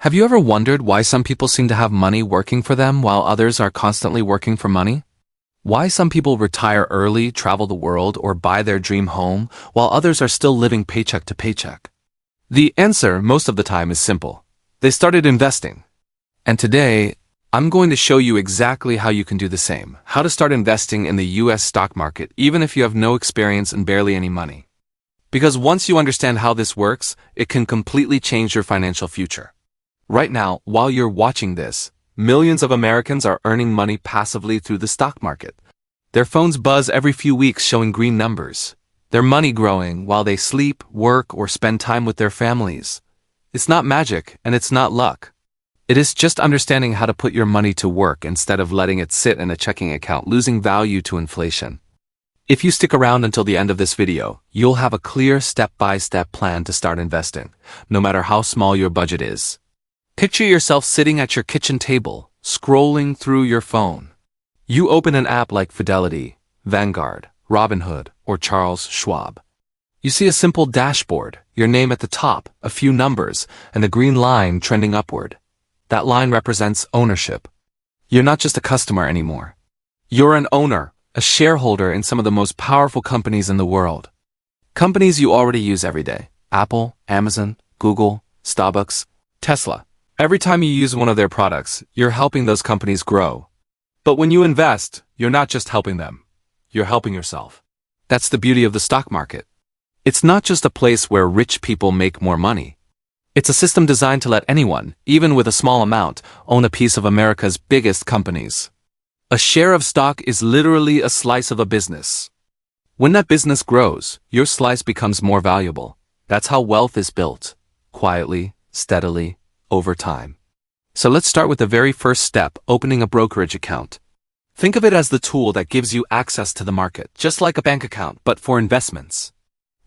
Have you ever wondered why some people seem to have money working for them while others are constantly working for money? Why some people retire early, travel the world, or buy their dream home while others are still living paycheck to paycheck? The answer most of the time is simple. They started investing. And today, I'm going to show you exactly how you can do the same, how to start investing in the US stock market even if you have no experience and barely any money. Because once you understand how this works, it can completely change your financial future. Right now, while you're watching this, millions of Americans are earning money passively through the stock market. Their phones buzz every few weeks showing green numbers. Their money growing while they sleep, work, or spend time with their families. It's not magic, and it's not luck. It is just understanding how to put your money to work instead of letting it sit in a checking account, losing value to inflation. If you stick around until the end of this video, you'll have a clear step-by-step plan to start investing, no matter how small your budget is. Picture yourself sitting at your kitchen table, scrolling through your phone. You open an app like Fidelity, Vanguard, Robinhood, or Charles Schwab. You see a simple dashboard, your name at the top, a few numbers, and a green line trending upward. That line represents ownership. You're not just a customer anymore. You're an owner, a shareholder in some of the most powerful companies in the world. Companies you already use every day: Apple, Amazon, Google, Starbucks, Tesla. Every time you use one of their products, you're helping those companies grow. But when you invest, you're not just helping them. You're helping yourself. That's the beauty of the stock market. It's not just a place where rich people make more money. It's a system designed to let anyone, even with a small amount, own a piece of America's biggest companies. A share of stock is literally a slice of a business. When that business grows, your slice becomes more valuable. That's how wealth is built. Quietly, steadily, over time. So let's start with the very first step, opening a brokerage account. Think of it as the tool that gives you access to the market, just like a bank account, but for investments.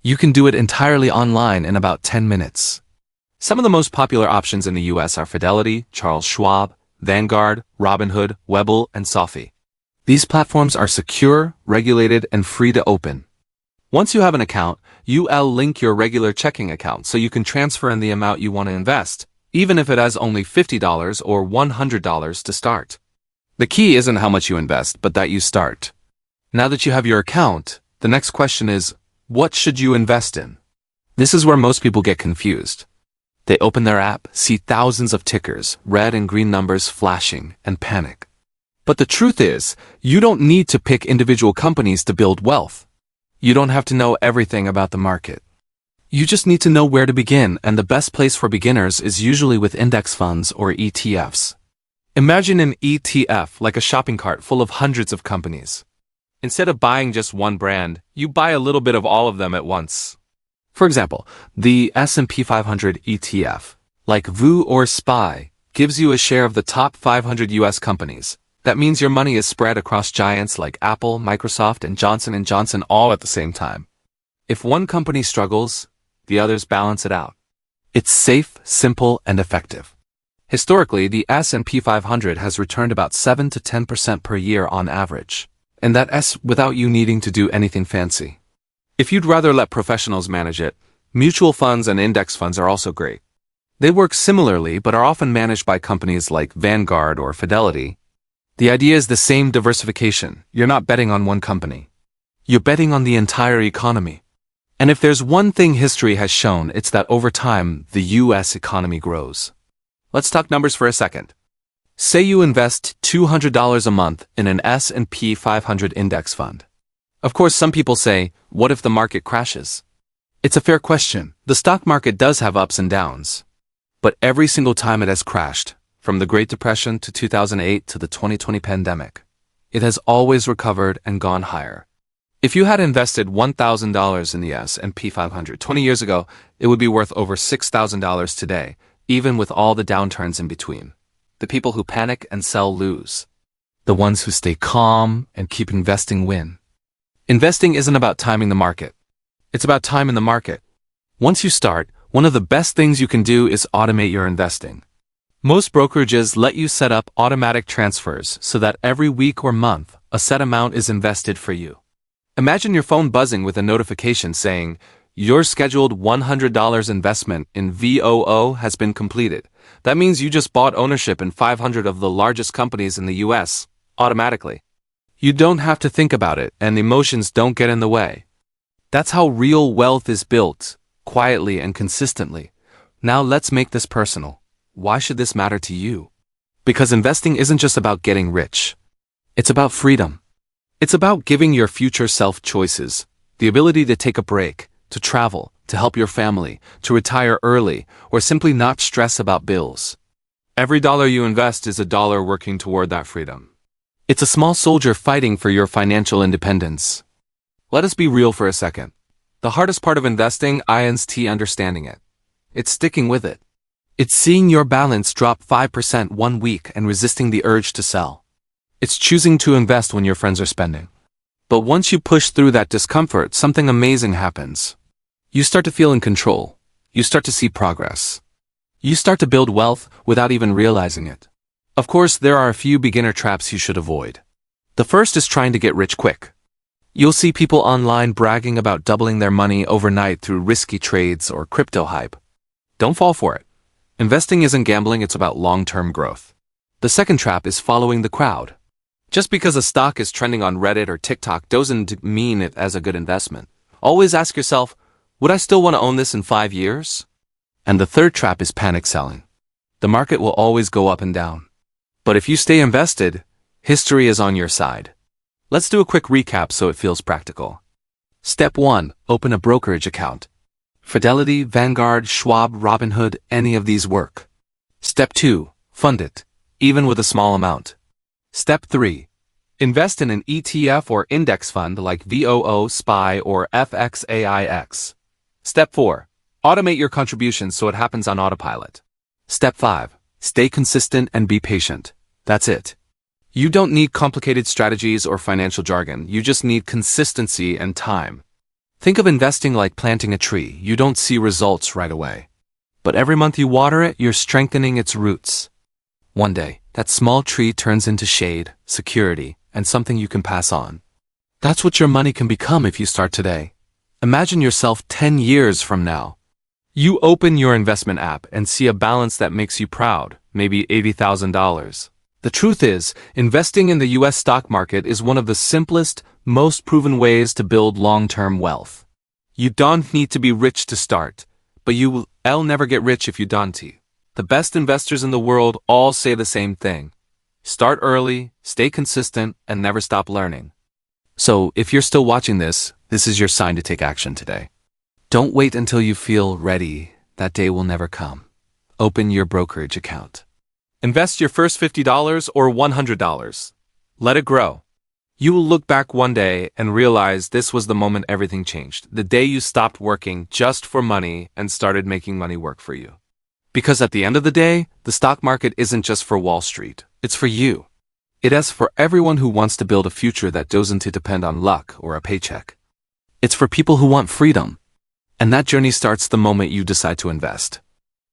You can do it entirely online in about 10 minutes. Some of the most popular options in the US are Fidelity, Charles Schwab, Vanguard, Robinhood, Webull, and Sophie. These platforms are secure, regulated, and free to open. Once you have an account, you'll link your regular checking account so you can transfer in the amount you want to invest, even if it has only $50 or $100 to start. The key isn't how much you invest, but that you start. Now that you have your account, the next question is, what should you invest in? This is where most people get confused. They open their app, see thousands of tickers, red and green numbers flashing, and panic. But the truth is, you don't need to pick individual companies to build wealth. You don't have to know everything about the market. You just need to know where to begin, and the best place for beginners is usually with index funds or ETFs. Imagine an ETF like a shopping cart full of hundreds of companies. Instead of buying just one brand, you buy a little bit of all of them at once. For example, the S&P 500 ETF, like VU or SPY, gives you a share of the top 500 US companies. That means your money is spread across giants like Apple, Microsoft, and Johnson & Johnson all at the same time. If one company struggles, the others balance it out. It's safe, simple, and effective. Historically, the S&P 500 has returned about 7 to 10% per year on average. And that's without you needing to do anything fancy. If you'd rather let professionals manage it, mutual funds and index funds are also great. They work similarly but are often managed by companies like Vanguard or Fidelity. The idea is the same: diversification. You're not betting on one company. You're betting on the entire economy. And if there's one thing history has shown, it's that over time, the US economy grows. Let's talk numbers for a second. Say you invest $200 a month in an S&P 500 index fund. Of course, some people say, what if the market crashes? It's a fair question. The stock market does have ups and downs. But every single time it has crashed, from the Great Depression to 2008 to the 2020 pandemic, it has always recovered and gone higher. If you had invested $1,000 in the S&P 500 20 years ago, it would be worth over $6,000 today, even with all the downturns in between. The people who panic and sell lose. The ones who stay calm and keep investing win. Investing isn't about timing the market. It's about time in the market. Once you start, one of the best things you can do is automate your investing. Most brokerages let you set up automatic transfers so that every week or month, a set amount is invested for you. Imagine your phone buzzing with a notification saying, Your scheduled $100 investment in VOO has been completed. That means you just bought ownership in 500 of the largest companies in the US, automatically. You don't have to think about it, and emotions don't get in the way. That's how real wealth is built, quietly and consistently. Now let's make this personal. Why should this matter to you? Because investing isn't just about getting rich. It's about freedom. It's about giving your future self choices, the ability to take a break, to travel, to help your family, to retire early, or simply not stress about bills. Every dollar you invest is a dollar working toward that freedom. It's a small soldier fighting for your financial independence. Let us be real for a second. The hardest part of investing is understanding it. It's sticking with it. It's seeing your balance drop 5% one week and resisting the urge to sell. It's choosing to invest when your friends are spending. But once you push through that discomfort, something amazing happens. You start to feel in control. You start to see progress. You start to build wealth without even realizing it. Of course, there are a few beginner traps you should avoid. The first is trying to get rich quick. You'll see people online bragging about doubling their money overnight through risky trades or crypto hype. Don't fall for it. Investing isn't gambling, it's about long-term growth. The second trap is following the crowd. Just because a stock is trending on Reddit or TikTok doesn't mean it as a good investment. Always ask yourself, would I still want to own this in 5 years? And the third trap is panic selling. The market will always go up and down. But if you stay invested, history is on your side. Let's do a quick recap so it feels practical. Step 1. Open a brokerage account. Fidelity, Vanguard, Schwab, Robinhood, any of these work. Step 2. Fund it, even with a small amount. Step 3. Invest in an ETF or index fund like VOO, SPY, or FXAIX. Step 4. Automate your contributions so it happens on autopilot. Step 5. Stay consistent and be patient. That's it. You don't need complicated strategies or financial jargon, you just need consistency and time. Think of investing like planting a tree. You don't see results right away. But every month you water it, you're strengthening its roots. One day, that small tree turns into shade, security, and something you can pass on. That's what your money can become if you start today. Imagine yourself 10 years from now. You open your investment app and see a balance that makes you proud, maybe $80,000. The truth is, investing in the US stock market is one of the simplest, most proven ways to build long-term wealth. You don't need to be rich to start, but you'll never get rich if you don't. The best investors in the world all say the same thing. Start early, stay consistent, and never stop learning. So, if you're still watching this is your sign to take action today. Don't wait until you feel ready. That day will never come. Open your brokerage account. Invest your first $50 or $100. Let it grow. You will look back one day and realize this was the moment everything changed. The day you stopped working just for money and started making money work for you. Because at the end of the day, the stock market isn't just for Wall Street. It's for you. It is for everyone who wants to build a future that doesn't depend on luck or a paycheck. It's for people who want freedom. And that journey starts the moment you decide to invest.